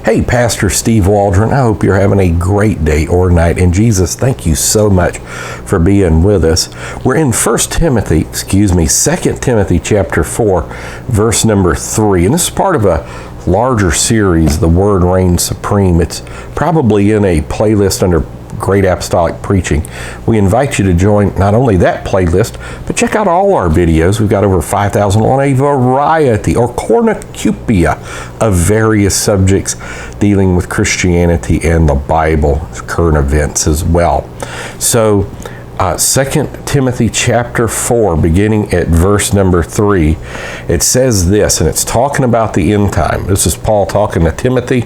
Hey, Pastor Steve Waldron, I hope you're having a great day or night. And Jesus, thank you so much for being with us. We're in 2 Timothy chapter 4, verse number 3. And this is part of a larger series, The Word Reigns Supreme. It's probably in a playlist under Great Apostolic Preaching. We invite you to join not only that playlist, but check out all our videos. We've got over 5,000 on a variety or cornucopia of various subjects dealing with Christianity and the Bible, current events as well. So 2 Timothy chapter 4, beginning at verse number 3, it says this, and it's talking about the end time. This is Paul talking to Timothy.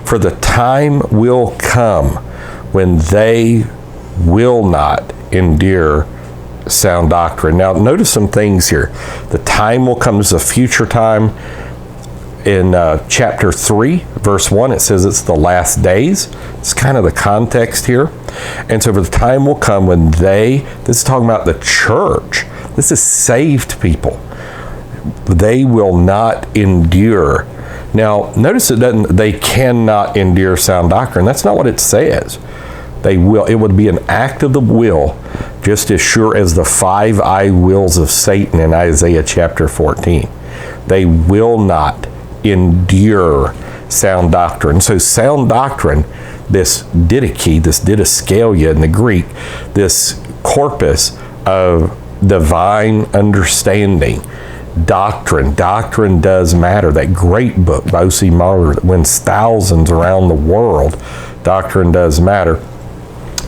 For the time will come when they will not endure sound doctrine. Now, notice some things here. The time will come as a future time. In chapter 3, verse 1, it says it's the last days. It's kind of the context here. And so, for the time will come when this is talking about the church. This is saved people. They will not endure. Now, notice they cannot endure sound doctrine. That's not what it says. They will. It would be an act of the will, just as sure as the 5 I wills of Satan in Isaiah chapter 14. They will not endure sound doctrine. So sound doctrine, this didache, this didascalia in the Greek, this corpus of divine understanding, doctrine does matter. That great book by O.C. Martyr that wins thousands around the world, Doctrine Does Matter.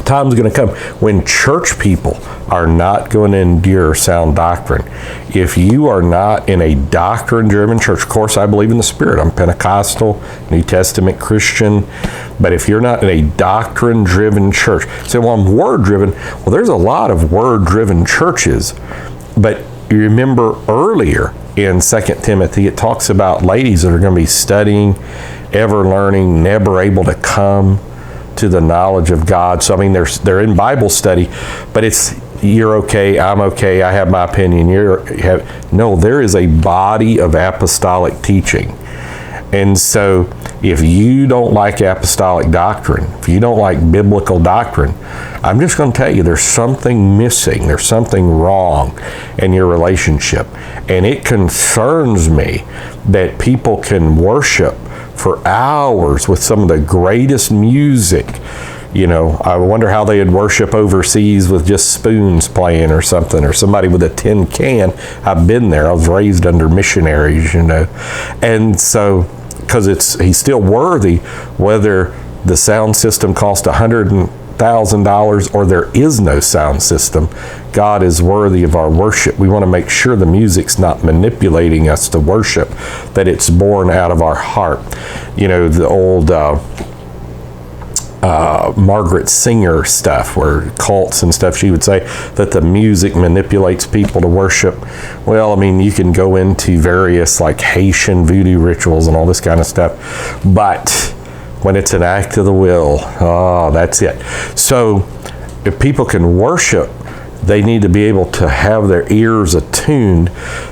Time's going to come when church people are not going to endure sound doctrine. If you are not in a doctrine-driven church, of course, I believe in the Spirit. I'm Pentecostal, New Testament Christian. But if you're not in a doctrine-driven church, say, well, I'm word-driven. Well, there's a lot of word-driven churches. But you remember earlier in 2 Timothy, it talks about ladies that are going to be studying, ever learning, never able to come to the knowledge of God. So I mean, they're in Bible study, but it's you're okay, I'm okay, I have my opinion. No, there is a body of apostolic teaching. And so if you don't like apostolic doctrine, if you don't like biblical doctrine, I'm just going to tell you there's something missing, there's something wrong in your relationship. And it concerns me that people can worship for hours with some of the greatest music. You know, I wonder how they'd worship overseas with just spoons playing or something, or somebody with a tin can. I've been there. I was raised under missionaries, you know. And so, because he's still worthy, whether the sound system cost $100,000 or there is no sound system, God is worthy of our worship. We want to make sure the music's not manipulating us to worship, that it's born out of our heart. You know, the old Margaret Singer stuff, where cults and stuff, she would say that the music manipulates people to worship. Well, I mean, you can go into various like Haitian voodoo rituals and all this kind of stuff, but when it's an act of the will, that's it. So if people can worship, they need to be able to have their ears attuned.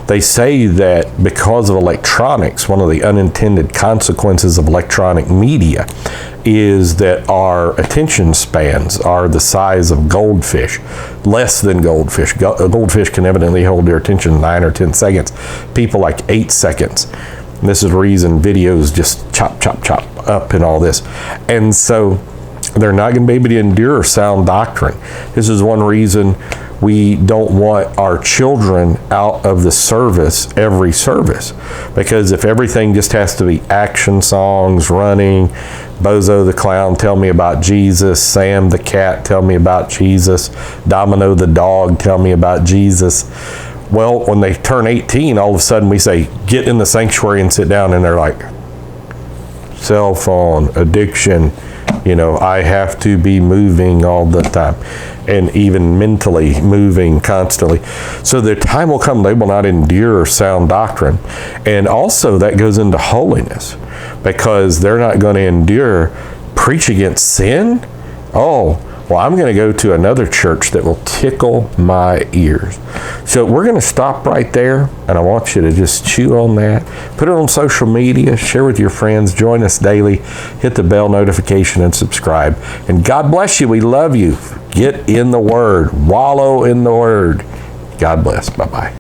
They say that because of electronics, one of the unintended consequences of electronic media is that our attention spans are the size of goldfish, less than goldfish. Goldfish can evidently hold their attention 9 or 10 seconds. People like 8 seconds. And this is the reason videos just chop, chop, chop up and all this. And so they're not going to be able to endure sound doctrine. This is one reason we don't want our children out of the service, every service. Because if everything just has to be action songs, running, Bozo the Clown, tell me about Jesus, Sam the Cat, tell me about Jesus, Domino the Dog, tell me about Jesus. Well, when they turn 18, all of a sudden we say, get in the sanctuary and sit down. And they're like, cell phone, addiction, you know, I have to be moving all the time. And even mentally moving constantly. So the time will come, they will not endure sound doctrine. And also that goes into holiness, because they're not going to endure preach against sin. Oh, Well, I'm going to go to another church that will tickle my ears. So we're going to stop right there, and I want you to just chew on that. Put it on social media, share with your friends, join us daily, hit the bell notification, and subscribe. And God bless you. We love you. Get in the Word. Wallow in the Word. God bless. Bye-bye.